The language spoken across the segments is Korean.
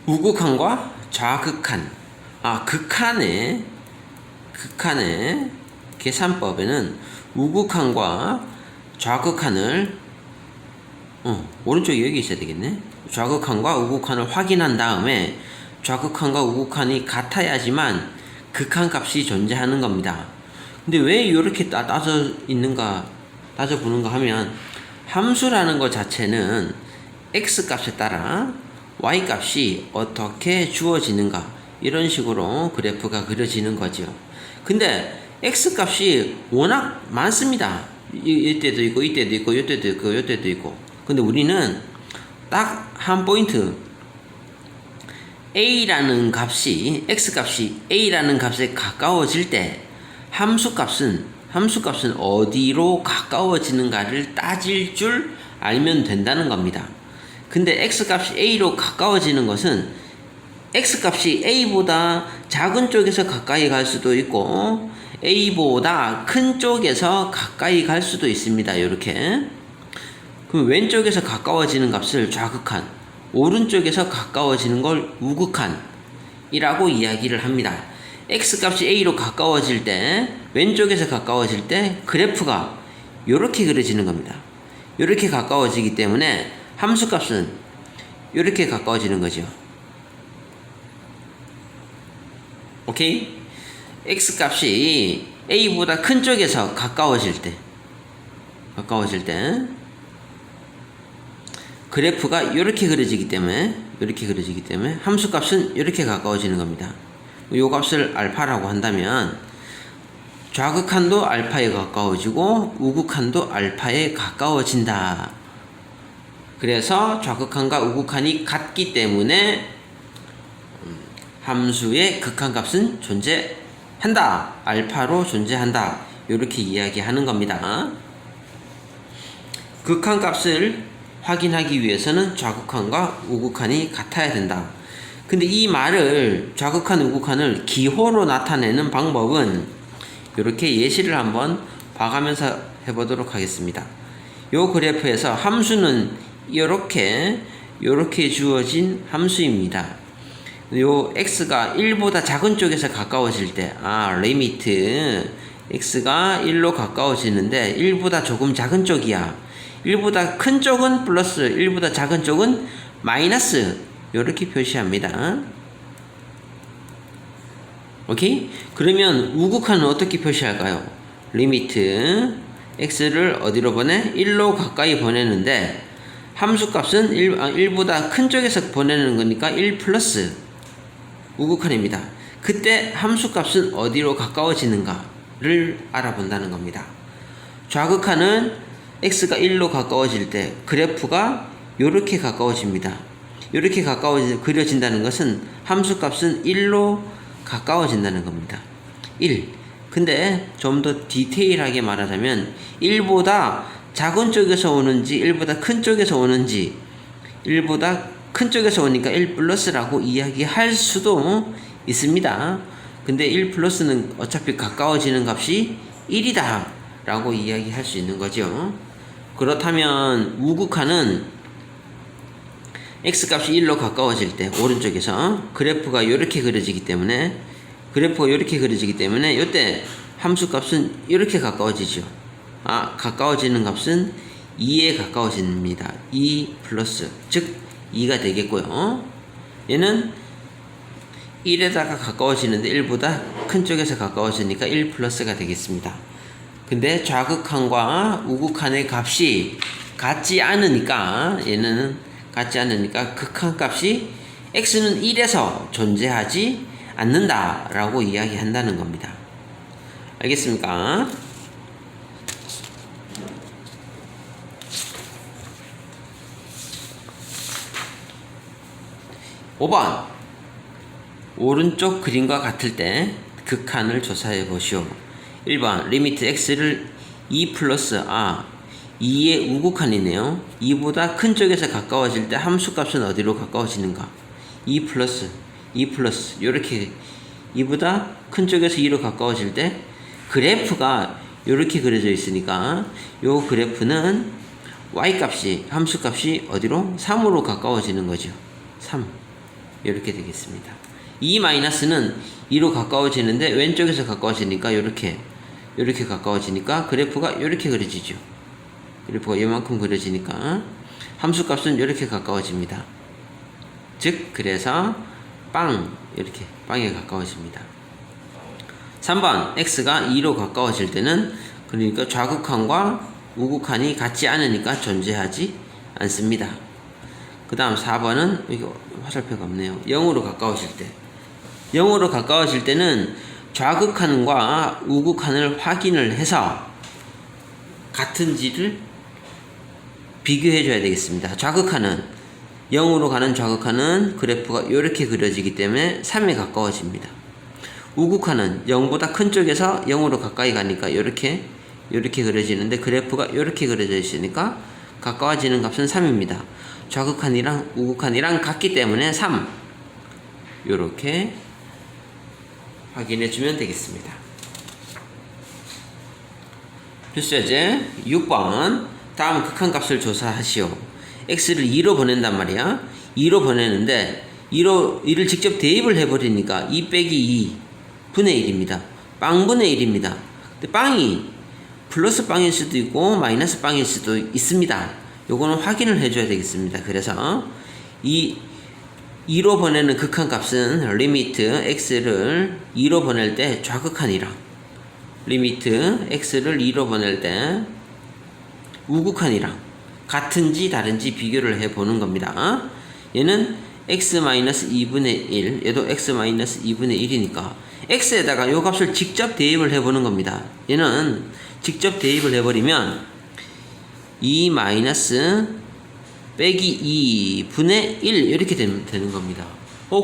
우극한과 좌극한. 극한의 계산법에는 우극한과 좌극한을 오른쪽에 여기 있어야 되겠네. 좌극한과 우극한을 확인한 다음에 좌극한과 우극한이 같아야지만 극한값이 존재하는 겁니다. 근데 왜 이렇게 따져보는가 하면 함수라는 것 자체는 x값에 따라 y값이 어떻게 주어지는가, 이런 식으로 그래프가 그려지는 거죠. 근데 x값이 워낙 많습니다. 이때도 있고 이때도 있고 이때도 있고 이때도 있고. 근데 우리는 딱 한 포인트, a라는 값이, x값이 a라는 값에 가까워질 때 함수값은 어디로 가까워지는가를 따질 줄 알면 된다는 겁니다. 근데 x값이 a로 가까워지는 것은 x값이 a보다 작은 쪽에서 가까이 갈 수도 있고 a보다 큰 쪽에서 가까이 갈 수도 있습니다. 이렇게. 그럼 왼쪽에서 가까워지는 값을 좌극한, 오른쪽에서 가까워지는 걸 우극한이라고 이야기를 합니다. x값이 a로 가까워질 때, 왼쪽에서 가까워질 때 그래프가 이렇게 그려지는 겁니다. 이렇게 가까워지기 때문에 함수값은 이렇게 가까워지는 거죠. 오케이? x값이 a보다 큰 쪽에서 가까워질 때 그래프가 이렇게 그려지기 때문에 함수값은 이렇게 가까워지는 겁니다. 이 값을 알파라고 한다면 좌극한도 알파에 가까워지고 우극한도 알파에 가까워진다. 그래서 좌극한과 우극한이 같기 때문에 함수의 극한값은 존재한다. 알파로 존재한다. 이렇게 이야기하는 겁니다. 극한값을 확인하기 위해서는 좌극한과 우극한이 같아야 된다. 근데 이 말을, 좌극한, 우극한을 기호로 나타내는 방법은 이렇게 예시를 한번 봐가면서 해보도록 하겠습니다. 요 그래프에서 함수는 이렇게 주어진 함수입니다. 요 x가 1보다 작은 쪽에서 가까워질 때, 리미트 x가 1로 가까워지는데 1보다 조금 작은 쪽이야. 1보다 큰 쪽은 플러스, 1보다 작은 쪽은 마이너스, 이렇게 표시합니다. 오케이? 그러면 우극한은 어떻게 표시할까요? 리미트 x를 어디로 보내? 1로 가까이 보내는데 함수값은 1보다 큰 쪽에서 보내는 거니까 1 플러스 우극한입니다. 그때 함수값은 어디로 가까워지는가를 알아본다는 겁니다. 좌극한은 x가 1로 가까워질 때 그래프가 이렇게 가까워집니다. 이렇게 그려진다는 것은 함수값은 1로 가까워진다는 겁니다. 1. 근데 좀 더 디테일하게 말하자면 1보다 작은 쪽에서 오는지 1보다 큰 쪽에서 오는지, 1보다 큰 쪽에서 오니까 1 플러스라고 이야기할 수도 있습니다. 근데 1 플러스는 어차피 가까워지는 값이 1이다 라고 이야기할 수 있는 거죠. 그렇다면 우극한은 x값이 1로 가까워질 때 오른쪽에서 그래프가 이렇게 그려지기 때문에 이때 함수값은 이렇게 가까워지죠. 가까워지는 값은 2에 가까워집니다. 2 플러스, 즉 2가 되겠고요. 얘는 1에다가 가까워지는데 1보다 큰 쪽에서 가까워지니까 1 플러스가 되겠습니다. 근데 좌극한과 우극한의 값이 같지 않으니까 극한값이 x는 1에서 존재하지 않는다라고 이야기한다는 겁니다. 알겠습니까? (5번) 오른쪽 그림과 같을 때 극한을 조사해 보시오. 1번 리미트 x를 2 플러스 2의 우극한이네요. 2보다 큰 쪽에서 가까워질 때 함수값은 어디로 가까워지는가? 2 플러스 이렇게 2보다 큰 쪽에서 2로 가까워질 때 그래프가 이렇게 그려져 있으니까 요 그래프는 y값이, 함수값이 어디로? 3으로 가까워지는 거죠. 3. 이렇게 되겠습니다. 2 마이너스는 2로 가까워지는데 왼쪽에서 가까워지니까 이렇게 가까워지니까 그래프가 이렇게 그려지죠. 그래프가 이만큼 그려지니까 함수값은 이렇게 가까워집니다. 즉 그래서 이렇게 빵에 가까워집니다. 3번 x가 2로 가까워질 때는 그러니까 좌극한과 우극한이 같지 않으니까 존재하지 않습니다. 그 다음 4번은 여기 화살표가 없네요. 0으로 가까워질 때 0으로 가까워질 때는 좌극한과 우극한을 확인을 해서 같은지를 비교해 줘야 되겠습니다. 좌극한은 0으로 가는 좌극한은 그래프가 이렇게 그려지기 때문에 3에 가까워집니다. 우극한은 0보다 큰 쪽에서 0으로 가까이 가니까 이렇게 그려지는데 그래프가 이렇게 그려져 있으니까 가까워지는 값은 3입니다. 좌극한이랑 우극한이랑 같기 때문에 3 이렇게 확인해 주면 되겠습니다. 필수예제 6번 다음 극한값을 조사하시오. x를 2로 보낸단 말이야. 2로 보내는데 2를 직접 대입을 해버리니까 2 빼기 2 분의 1입니다. 빵분의 1입니다. 근데 빵이 플러스 빵일 수도 있고 마이너스 빵일 수도 있습니다. 요거는 확인을 해줘야 되겠습니다. 그래서 2로 보내는 극한값은 리미트 x를 2로 보낼 때 좌극한이랑 리미트 x를 2로 보낼 때 우극한이랑 같은지 다른지 비교를 해보는 겁니다. 얘는 x-2분의 1 얘도 x-2분의 1이니까 x에다가 요 값을 직접 대입을 해보는 겁니다. 얘는 직접 대입을 해버리면 2 마이너스 빼기 2분의 1 이렇게 되는 겁니다.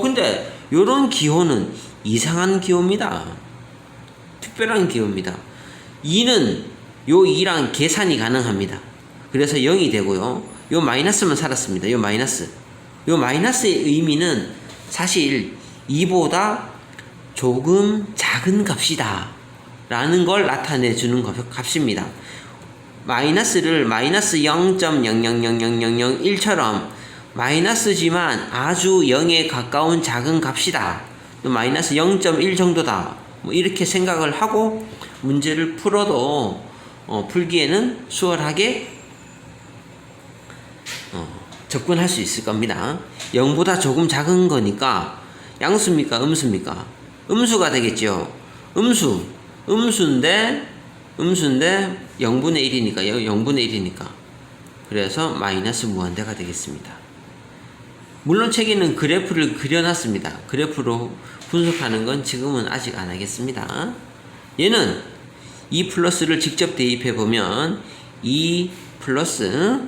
근데 요런 기호는 이상한 기호입니다. 특별한 기호입니다. 2는 요 2랑 계산이 가능합니다. 그래서 0이 되고요. 요 마이너스만 살았습니다. 요 마이너스의 의미는 사실 2보다 조금 작은 값이다 라는 걸 나타내 주는 값입니다. 마이너스를 마이너스 0.000001처럼 마이너스지만 아주 0에 가까운 작은 값이다. 마이너스 0.1 정도다. 뭐 이렇게 생각을 하고 문제를 풀어도 풀기에는 수월하게 접근할 수 있을 겁니다. 0보다 조금 작은 거니까 양수입니까? 음수입니까? 음수가 되겠죠. 음수인데 0분의 1이니까 그래서 마이너스 무한대가 되겠습니다. 물론 책에는 그래프를 그려놨습니다. 그래프로 분석하는 건 지금은 아직 안 하겠습니다. 얘는 2 플러스를 직접 대입해보면 2 플러스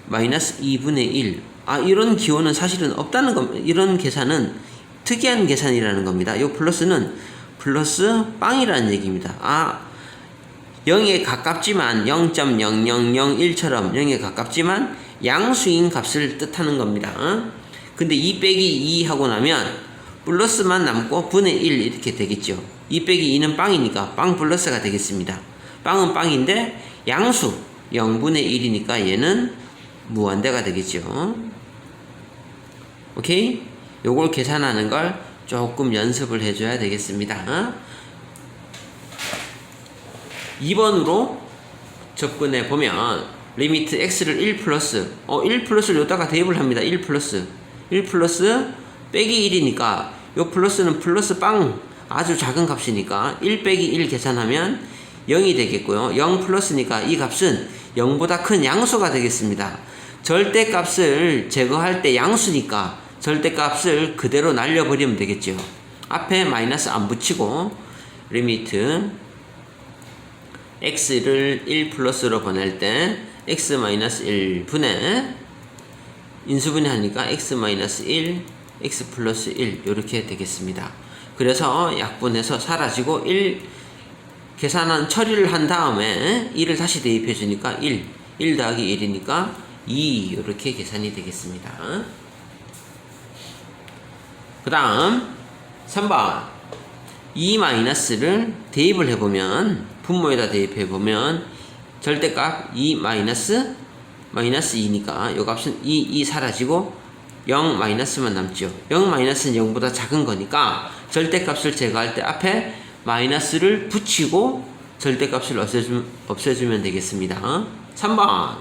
마이너스 2분의 1 이런 기호는 사실은 없다는 겁니다. 이런 계산은 특이한 계산이라는 겁니다. 이 플러스는 플러스 빵이라는 얘기입니다. 0에 가깝지만 0.0001처럼 0에 가깝지만 양수인 값을 뜻하는 겁니다. 근데 2 빼기 2 하고 나면 플러스만 남고 분의 1 이렇게 되겠죠. 2 빼기 2는 빵이니까 빵 플러스가 되겠습니다. 빵은 빵인데 양수 0분의 1이니까 얘는 무한대가 되겠죠. 오케이? 요걸 계산하는 걸 조금 연습을 해줘야 되겠습니다. 2번으로 접근해 보면 리미트 x를 1 플러스 1 플러스를 여기다가 대입을 합니다. 1 플러스 빼기 1이니까 요 플러스는 플러스 빵 아주 작은 값이니까 1 빼기 1 계산하면 0이 되겠고요. 0 플러스니까 이 값은 0보다 큰 양수가 되겠습니다. 절대값을 제거할 때 양수니까 절대값을 그대로 날려버리면 되겠죠. 앞에 마이너스 안 붙이고 리미트 x를 1 플러스로 보낼 때 x-1 분의 인수분해 하니까 x-1 x 플러스 1 이렇게 되겠습니다. 그래서 약분해서 사라지고 1 계산한 처리를 한 다음에 1을 다시 대입해 주니까 1 더하기 1이니까 2 이렇게 계산이 되겠습니다. 그 다음 3번 2 마이너스를 대입을 해보면 분모에다 대입해보면 절대값 2 마이너스 2니까 요 값은 2 사라지고 0 마이너스만 남죠. 0 마이너스는 0보다 작은 거니까 절대값을 제거할 때 앞에 마이너스를 붙이고 절대값을 없애주면 되겠습니다. 3번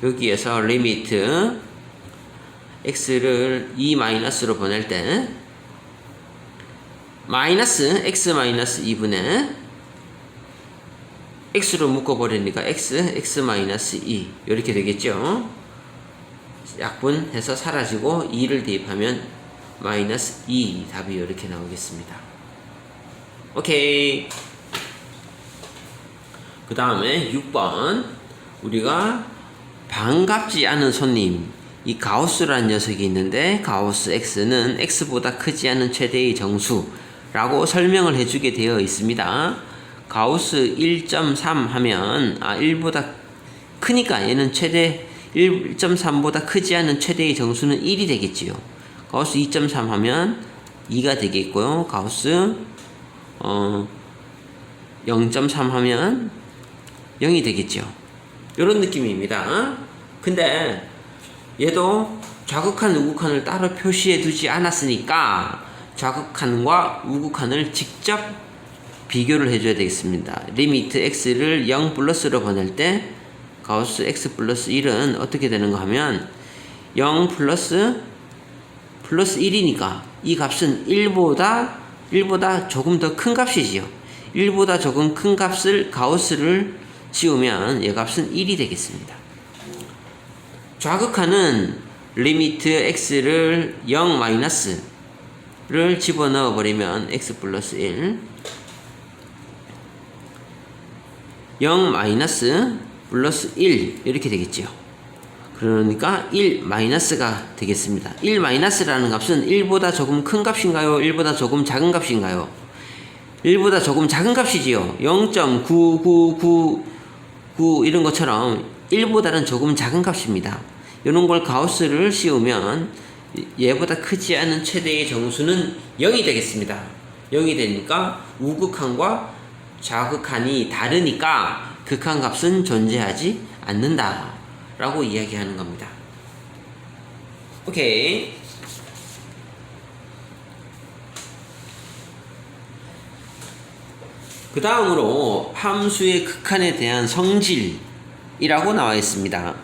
여기에서 리미트 x를 2 마이너스로 보낼 때 마이너스 x 마이너스 2분의 x로 묶어버리니까 x 마이너스 2 이렇게 되겠죠. 약분해서 사라지고 2를 대입하면 마이너스 2 답이 이렇게 나오겠습니다. 오케이. 그 다음에 6번 우리가 반갑지 않은 손님 이 가우스라는 녀석이 있는데 가우스 x는 x보다 크지 않은 최대의 정수라고 설명을 해주게 되어 있습니다. 가우스 1.3 하면 1보다 크니까 얘는 최대 1.3보다 크지 않은 최대의 정수는 1이 되겠지요. 가우스 2.3 하면 2가 되겠고요. 가우스 0.3 하면 0이 되겠죠. 이런 느낌입니다. 근데 얘도 좌극한 우극한을 따로 표시해 두지 않았으니까 좌극한과 우극한을 직접 비교를 해줘야 되겠습니다. 리미트 x를 0 플러스로 보낼 때 가우스 x 플러스 1은 어떻게 되는가 하면 0 플러스 1이니까 이 값은 1보다 조금 더 큰 값이지요. 1보다 조금 큰 값을 가우스를 씌우면 얘 값은 1이 되겠습니다. 좌극한은 리미트 x를 0 마이너스를 집어넣어 버리면 x 플러스 1 0 마이너스 플러스 1 이렇게 되겠죠. 그러니까 1 마이너스가 되겠습니다. 1 마이너스라는 값은 1보다 조금 큰 값인가요? 1보다 조금 작은 값인가요? 1보다 조금 작은 값이지요. 0.9999 이런 것처럼 1보다는 조금 작은 값입니다. 이런 걸 가우스를 씌우면 얘보다 크지 않은 최대의 정수는 0이 되겠습니다. 0이 되니까 우극한과 좌극한이 다르니까 극한 값은 존재하지 않는다 라고 이야기하는 겁니다. 오케이. 그 다음으로 함수의 극한에 대한 성질이라고 나와 있습니다.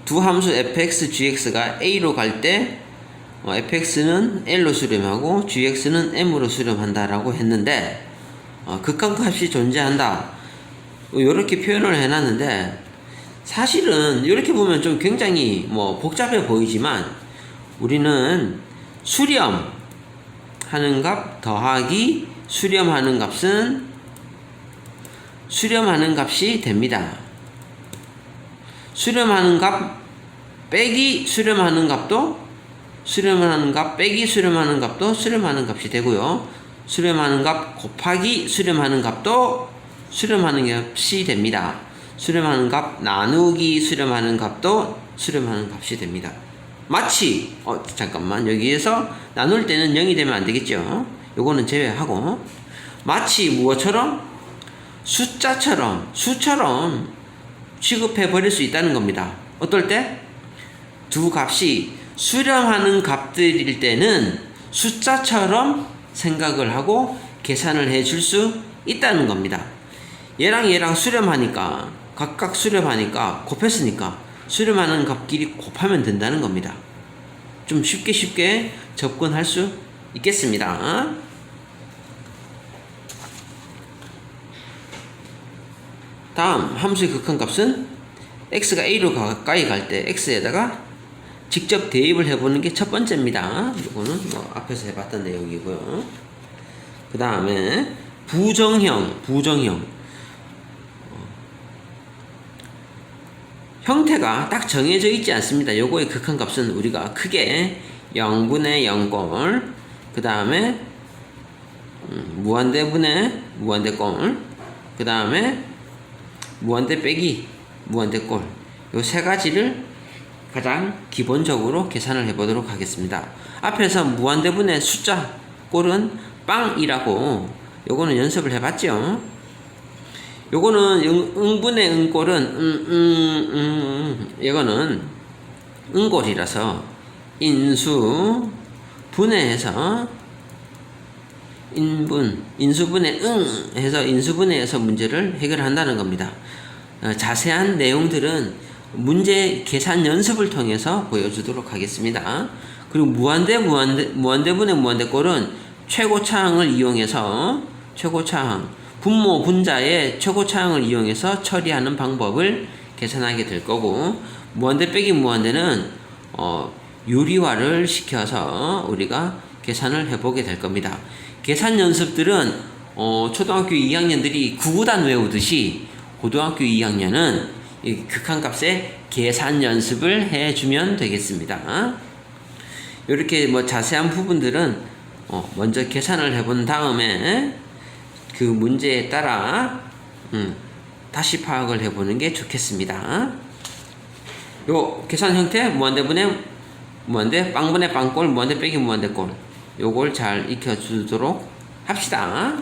두 함수 fx, gx가 a로 갈 때 fx는 l로 수렴하고 gx는 m으로 수렴한다 라고 했는데 극한값이 존재한다 이렇게 표현을 해놨는데 사실은 이렇게 보면 좀 굉장히 복잡해 보이지만 우리는 수렴하는 값 더하기 수렴하는 값은 수렴하는 값이 됩니다. 수렴하는 값 빼기 수렴하는 값도 수렴하는 값 빼기 수렴하는 값도 수렴하는 값이 되고요. 수렴하는 값 곱하기 수렴하는 값도 수렴하는 값이 됩니다. 수렴하는 값 나누기 수렴하는 값도 수렴하는 값이 됩니다. 마치 잠깐만 여기에서 나눌 때는 0이 되면 안 되겠죠. 요거는 제외하고 마치 무엇처럼 수처럼 취급해 버릴 수 있다는 겁니다. 어떨 때? 두 값이 수렴하는 값들일 때는 숫자처럼 생각을 하고 계산을 해 줄 수 있다는 겁니다. 얘랑 수렴하니까 각각 수렴하니까 곱했으니까 수렴하는 값끼리 곱하면 된다는 겁니다. 좀 쉽게 접근할 수 있겠습니다. 다음 함수의 극한값은 x가 a로 가까이 갈 때 x에다가 직접 대입을 해보는 게 첫 번째입니다. 이거는 앞에서 해봤던 내용이고요. 그 다음에 부정형 형태가 딱 정해져 있지 않습니다. 요거의 극한값은 우리가 크게 0분의 0꼴 그 다음에 무한대분의 무한대꼴 그 다음에 무한대 빼기 무한대꼴 요 세 가지를 가장 기본적으로 계산을 해보도록 하겠습니다. 앞에서 무한대분의 숫자 꼴은 빵이라고 요거는 연습을 해봤죠. 요거는 응분의 응꼴은 이거는 응꼴이라서 인수 분해해서 인수분해 해서 인수분해해서 문제를 해결한다는 겁니다. 자세한 내용들은 문제 계산 연습을 통해서 보여주도록 하겠습니다. 그리고 무한대분해 무한대꼴은 최고차항을 이용해서 분모 분자의 최고차항을 이용해서 처리하는 방법을 계산하게 될 거고, 무한대 빼기 무한대는 유리화를 시켜서 우리가 계산을 해보게 될 겁니다. 계산 연습들은 초등학교 2학년들이 구구단 외우듯이 고등학교 2학년은 이 극한값의 계산 연습을 해주면 되겠습니다. 이렇게 뭐 자세한 부분들은 먼저 계산을 해본 다음에 그 문제에 따라 다시 파악을 해보는 게 좋겠습니다. 요 계산 형태 무한대분해 무한대 빵분해 빵꼴 무한대 빼기 무한대꼴 요걸 잘 익혀주도록 합시다.